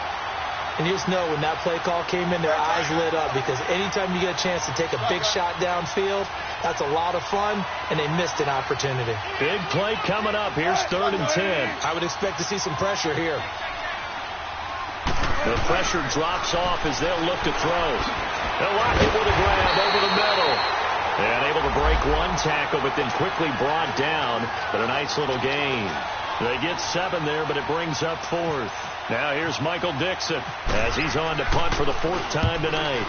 And you just know when that play call came in, their eyes lit up, because anytime you get a chance to take a big shot downfield, that's a lot of fun, and they missed an opportunity. Big play coming up. Here's 3rd and 10. I would expect to see some pressure here. The pressure drops off as they'll look to throw. They'll lock it with a grab over the middle. And able to break one tackle, but then quickly brought down. But a nice little gain. They get 7 there, but it brings up 4th. Now here's Michael Dixon as he's on to punt for the 4th time tonight.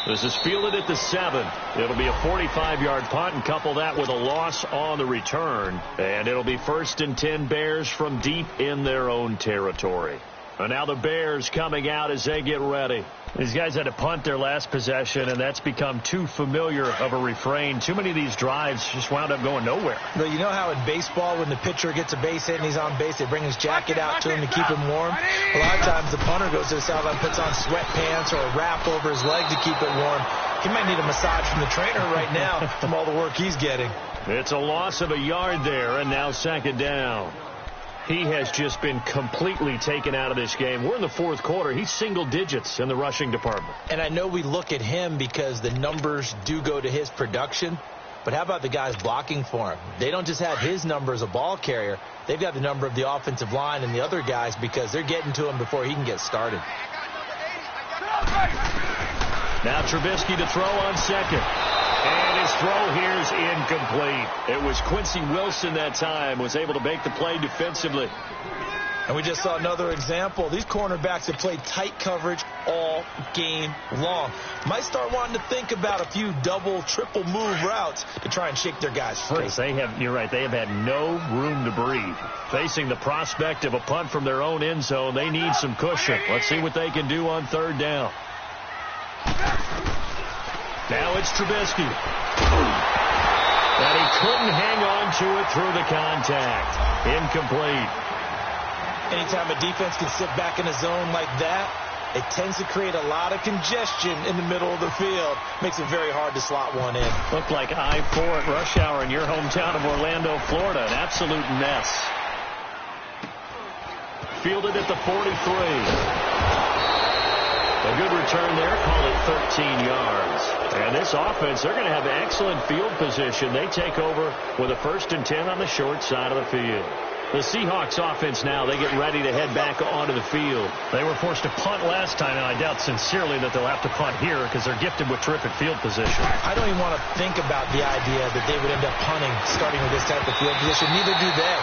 This is fielded at the 7. It'll be a 45-yard punt, and couple that with a loss on the return. And it'll be 1st and 10 Bears from deep in their own territory. And now the Bears coming out as they get ready. These guys had to punt their last possession, and that's become too familiar of a refrain. Too many of these drives just wound up going nowhere. But you know how in baseball, when the pitcher gets a base hit and he's on base, they bring his jacket out to him to keep him warm? A lot of times the punter goes to the sideline, puts on sweatpants or a wrap over his leg to keep it warm. He might need a massage from the trainer right now from all the work he's getting. It's a loss of a yard there, and now 2nd down. He has just been completely taken out of this game. We're in the 4th quarter. He's single digits in the rushing department. And I know we look at him because the numbers do go to his production. But how about the guys blocking for him? They don't just have his number as a ball carrier. They've got the number of the offensive line and the other guys because they're getting to him before he can get started. Now Trubisky to throw on 2nd. And his throw here is incomplete. It was Quincy Wilson that time, was able to make the play defensively. And we just saw another example. These cornerbacks have played tight coverage all game long. Might start wanting to think about a few double, triple move routes to try and shake their guys free. Yes, you're right, they have had no room to breathe. Facing the prospect of a punt from their own end zone, they need some cushion. Let's see what they can do on 3rd down. Now it's Trubisky. And he couldn't hang on to it through the contact. Incomplete. Anytime a defense can sit back in a zone like that, it tends to create a lot of congestion in the middle of the field. Makes it very hard to slot one in. Looked like I-4 at rush hour in your hometown of Orlando, Florida. An absolute mess. Fielded at the 43. A good return there, call it 13 yards. And this offense, they're going to have excellent field position. They take over with a 1st and 10 on the short side of the field. The Seahawks offense now, they get ready to head back onto the field. They were forced to punt last time, and I doubt sincerely that they'll have to punt here because they're gifted with terrific field position. I don't even want to think about the idea that they would end up punting starting with this type of field position. Neither do they.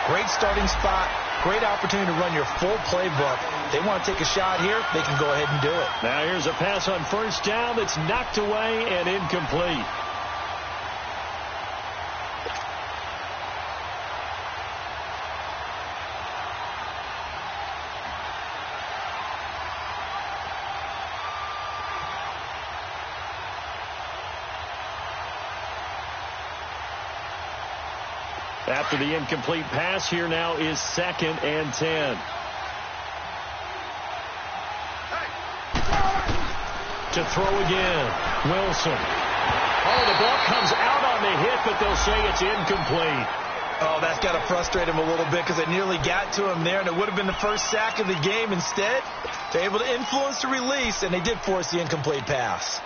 Great starting spot. Great opportunity to run your full playbook. They want to take a shot here, they can go ahead and do it. Now here's a pass on 1st down that's knocked away and incomplete. After the incomplete pass, here now is 2nd and 10. To throw again, Wilson. Oh, the ball comes out on the hit, but they'll say it's incomplete. Oh, that's got to frustrate him a little bit because it nearly got to him there, and it would have been the first sack of the game. Instead, they're able to influence the release, and they did force the incomplete pass.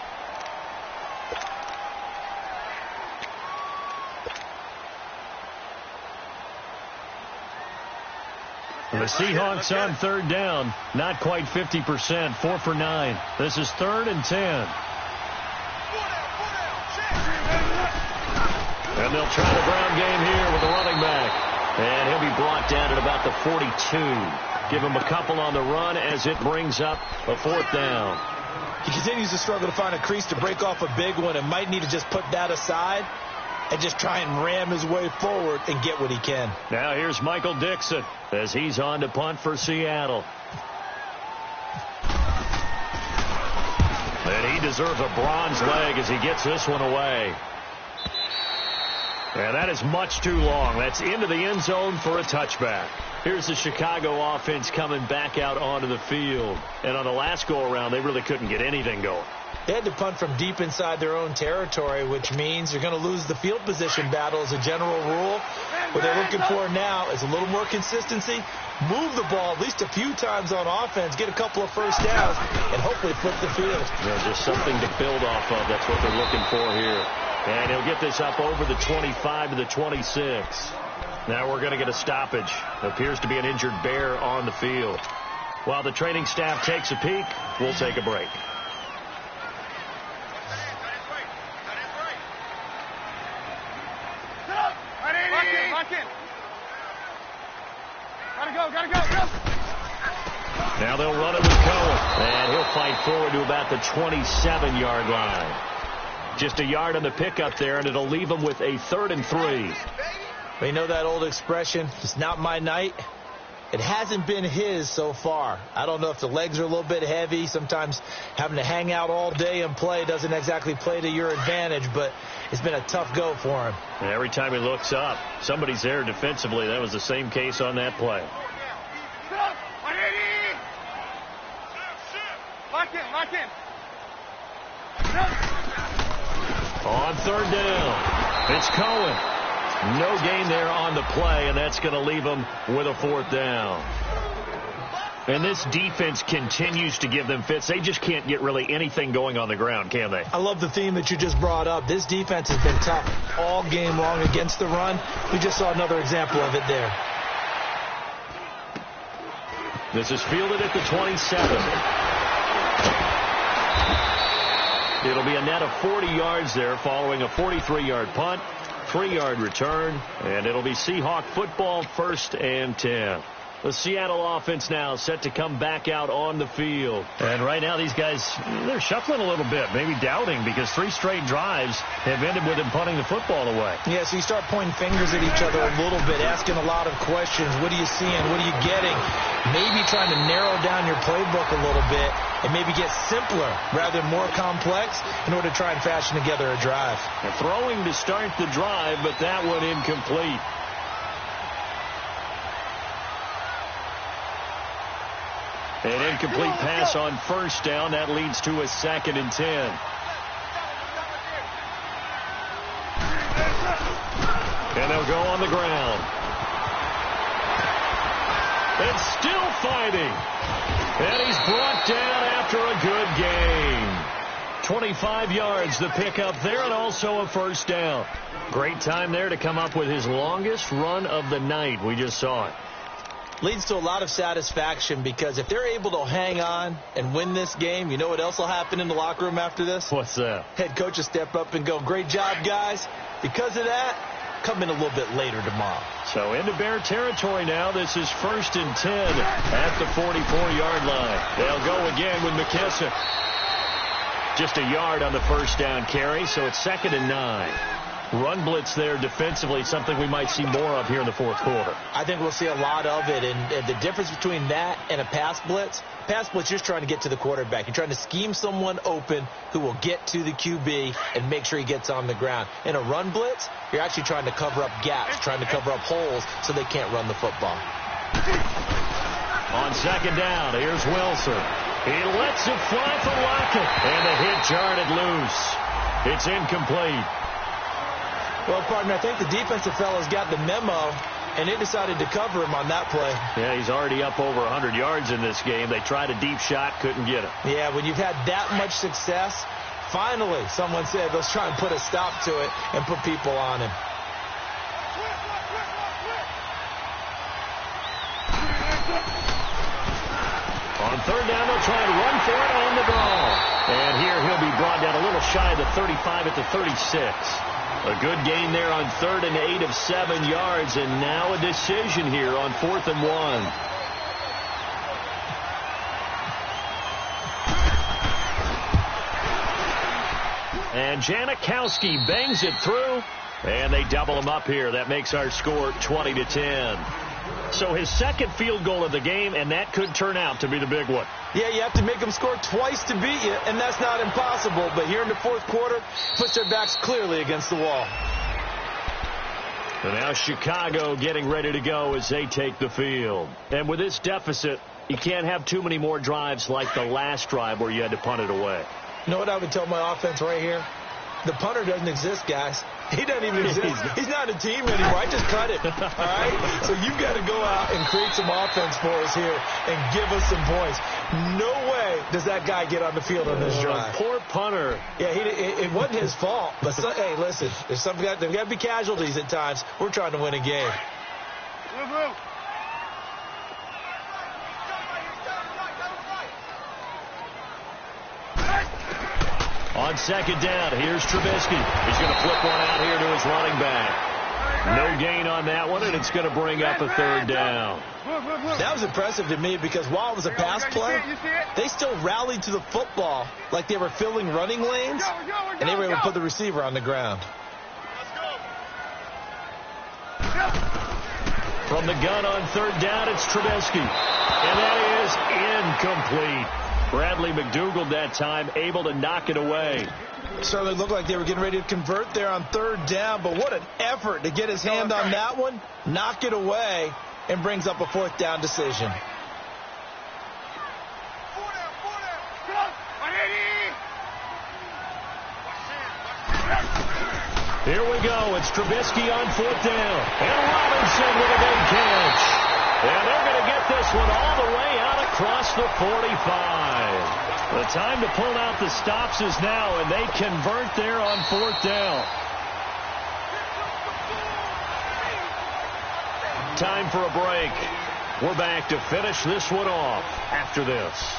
The Seahawks on 3rd down, not quite 50%, 4 for 9. This is 3rd and 10. And they'll try the ground game here with the running back. And he'll be brought down at about the 42. Give him a couple on the run as it brings up a 4th down. He continues to struggle to find a crease to break off a big one and might need to just put that aside and just try and ram his way forward and get what he can. Now here's Michael Dixon as he's on to punt for Seattle. And he deserves a bronze leg as he gets this one away. And that is much too long. That's into the end zone for a touchback. Here's the Chicago offense coming back out onto the field. And on the last go-around, they really couldn't get anything going. They had to punt from deep inside their own territory, which means you're going to lose the field position battle as a general rule. What they're looking for now is a little more consistency, move the ball at least a few times on offense, get a couple of first downs, and hopefully flip the field. Yeah, just something to build off of. That's what they're looking for here. And he'll get this up over the 25 to the 26. Now we're going to get a stoppage. Appears to be an injured Bear on the field. While the training staff takes a peek, we'll take a break. Gotta go. Now they'll run it with Cohen. And he'll fight forward to about the 27-yard line. Just a yard on the pickup there, and it'll leave them with a 3rd and 3. We know that old expression, it's not my night. It hasn't been his so far. I don't know if the legs are a little bit heavy. Sometimes having to hang out all day and play doesn't exactly play to your advantage, but it's been a tough go for him. And every time he looks up, somebody's there defensively. That was the same case on that play. Lock in. On 3rd down, it's Cohen. No gain there on the play, and that's going to leave them with a 4th down. And this defense continues to give them fits. They just can't get really anything going on the ground, can they? I love the theme that you just brought up. This defense has been tough all game long against the run. We just saw another example of it there. This is fielded at the 27. It'll be a net of 40 yards there following a 43-yard punt, 3-yard return, and it'll be Seahawk football, 1st and 10. The Seattle offense now set to come back out on the field. And right now these guys, they're shuffling a little bit, maybe doubting, because 3 straight drives have ended with them punting the football away. Yeah, so you start pointing fingers at each other a little bit, asking a lot of questions. What are you seeing? What are you getting? Maybe trying to narrow down your playbook a little bit and maybe get simpler rather than more complex in order to try and fashion together a drive. They're throwing to start the drive, but that one incomplete. An incomplete pass on 1st down. That leads to a 2nd and 10. And they'll go on the ground. And still fighting. And he's brought down after a good game. 25 yards the pickup there, and also a 1st down. Great time there to come up with his longest run of the night. We just saw it. Leads to a lot of satisfaction, because if they're able to hang on and win this game, you know what else will happen in the locker room after this? What's that? Head coach will step up and go, great job, guys. Because of that, come in a little bit later tomorrow. So into Bear territory now. This is 1st and 10 at the 44-yard line. They'll go again with McKissick. Just a yard on the 1st down carry, so it's 2nd and 9. Run blitz there defensively, something we might see more of here in the 4th quarter. I think we'll see a lot of it, and the difference between that and a pass blitz, you're just trying to get to the quarterback. You're trying to scheme someone open who will get to the QB and make sure he gets on the ground. In a run blitz, you're actually trying to cover up gaps, trying to cover up holes so they can't run the football. On 2nd down, here's Wilson. He lets it fly for Lockett, and the hit jarred it loose. It's incomplete. Well, partner, I think the defensive fellas got the memo, and they decided to cover him on that play. Yeah, he's already up over 100 yards in this game. They tried a deep shot, couldn't get it. Yeah, when you've had that much success, finally someone said, let's try and put a stop to it and put people on him. On 3rd down, they'll try and run for it on the ball. And here he'll be brought down a little shy of the 35 at the 36. A good gain there on 3rd and 8 of 7 yards, and now a decision here on 4th and 1. And Janikowski bangs it through, and they double him up here. That makes our score 20-10. So his 2nd field goal of the game, and that could turn out to be the big one. Yeah, you have to make them score twice to beat you, and that's not impossible. But here in the 4th quarter, puts their backs clearly against the wall. And now Chicago getting ready to go as they take the field. And with this deficit, you can't have too many more drives like the last drive where you had to punt it away. You know what I would tell my offense right here? The punter doesn't exist, guys. He doesn't even exist. He's not a team anymore. I just cut it. All right? So you've got to go out and create some offense for us here and give us some points. No way does that guy get on the field on this drive. Poor punter. Yeah, it wasn't his fault. But, hey, listen, there's got to be casualties at times. We're trying to win a game. On second down, here's Trubisky. He's going to flip one out here to his running back. No gain on that one, and it's going to bring up a third down. That was impressive to me because while it was a pass play, they still rallied to the football like they were filling running lanes, and they were able to put the receiver on the ground. From the gun on third down, it's Trubisky. And that is incomplete. Bradley McDougald that time able to knock it away. Certainly looked like they were getting ready to convert there on third down, but what an effort to get his hand on that one, knock it away, and brings up a fourth down decision. Here we go. It's Trubisky on fourth down. And Robinson with a big catch. And they're going to get this one all the way out across the 45. The time to pull out the stops is now, and they convert there on fourth down. Time for a break. We're back to finish this one off after this.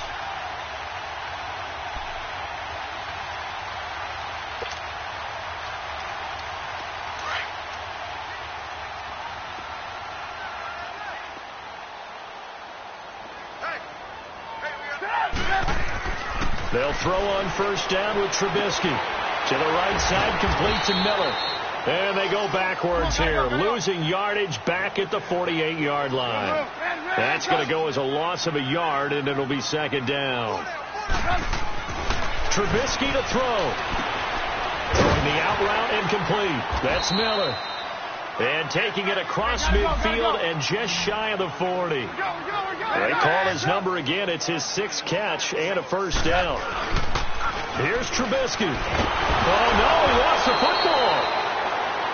They'll throw on first down with Trubisky. To the right side, complete to Miller. And they go backwards here, losing yardage back at the 48-yard line. That's going to go as a loss of a yard, and it'll be second down. Trubisky to throw. Throwing the out route incomplete. That's Miller. And taking it across midfield and just shy of the 40. They call his number again. It's his sixth catch and a first down. Here's Trubisky. Oh, no, he lost the football.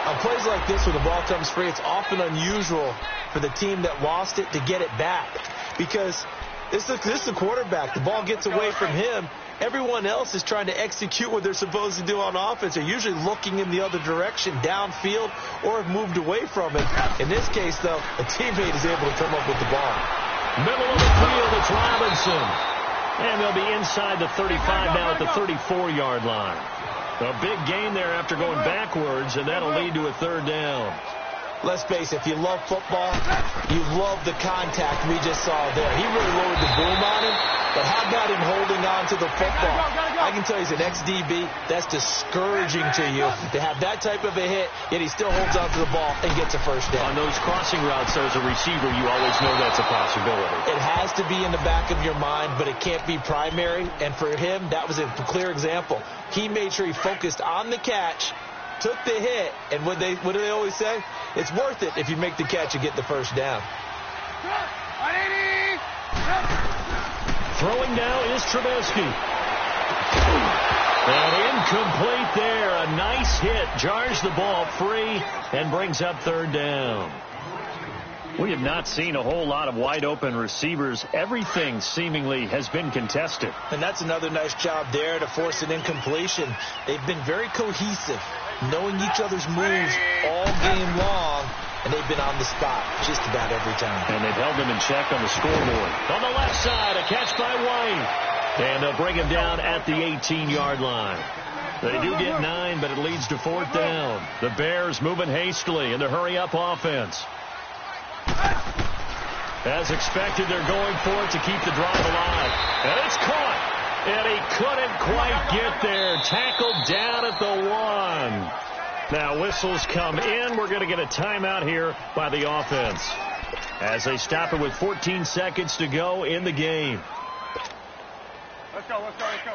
On plays like this where the ball comes free, it's often unusual for the team that lost it to get it back. Because this is the quarterback. The ball gets away from him. Everyone else is trying to execute what they're supposed to do on offense. They're usually looking in the other direction, downfield, or have moved away from it. In this case, though, a teammate is able to come up with the ball. Middle of the field, it's Robinson. And they'll be inside the 35 now at the 34-yard line. A big gain there after going backwards, and that'll lead to a third down. Let's face it, if you love football, you love the contact we just saw there. He really lowered the boom on him, but how about him holding on to the football? I can tell you as an ex-DB, that's discouraging to you to have that type of a hit, yet he still holds on to the ball and gets a first down. On those crossing routes, as a receiver, you always know that's a possibility. It has to be in the back of your mind, but it can't be primary, and for him, that was a clear example. He made sure he focused on the catch, took the hit, and what do they always say? It's worth it if you make the catch and get the first down. Throwing now is Trubisky. And incomplete there. A nice hit. Jars the ball free and brings up third down. We have not seen a whole lot of wide open receivers. Everything seemingly has been contested. And that's another nice job there to force an incompletion. They've been very cohesive, knowing each other's moves all game long, and they've been on the spot just about every time. And they've held them in check on the scoreboard. On the left side, a catch by White. And they'll bring him down at the 18-yard line. They do get 9, but it leads to fourth down. The Bears moving hastily in the hurry-up offense. As expected, they're going for it to keep the drive alive. And it's caught. And he couldn't quite get there. Tackled down at the 1. Now whistles come in. We're going to get a timeout here by the offense as they stop it with 14 seconds to go in the game. Let's go, let's go, let's go.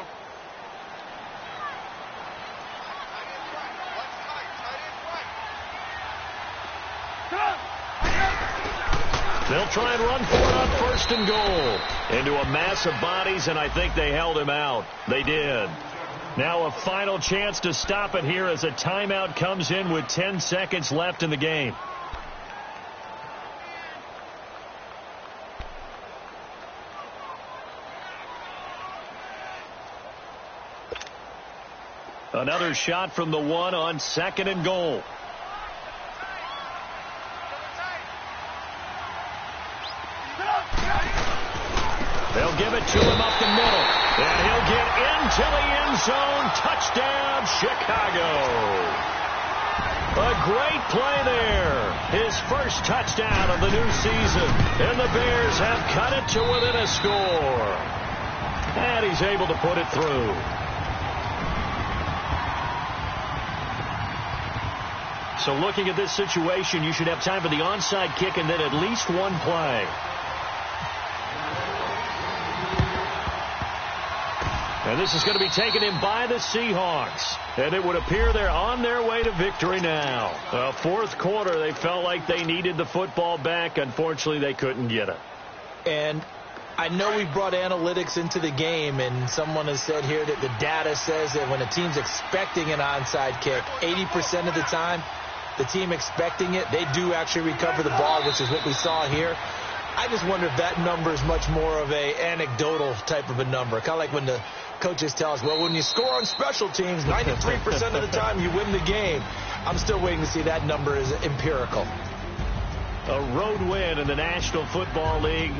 They'll try and run for it on 1st and goal. Into a mass of bodies, and I think they held him out. They did. Now a final chance to stop it here as a timeout comes in with 10 seconds left in the game. Another shot from the 1 on 2nd and goal. They'll give it to him up the middle. And he'll get into the end zone. Touchdown, Chicago. A great play there. His first touchdown of the new season. And the Bears have cut it to within a score. And he's able to put it through. So looking at this situation, you should have time for the onside kick and then at least one play. And this is going to be taken in by the Seahawks. And it would appear they're on their way to victory now. Fourth quarter, they felt like they needed the football back. Unfortunately, they couldn't get it. And I know we brought analytics into the game, and someone has said here that the data says that when a team's expecting an onside kick, 80% of the time, the team expecting it, they do actually recover the ball, which is what we saw here. I just wonder if that number is much more of a anecdotal type of a number. Kind of like when the coaches tell us, well, when you score on special teams, 93% of the time you win the game. I'm still waiting to see that number is empirical. A road win in the National Football League.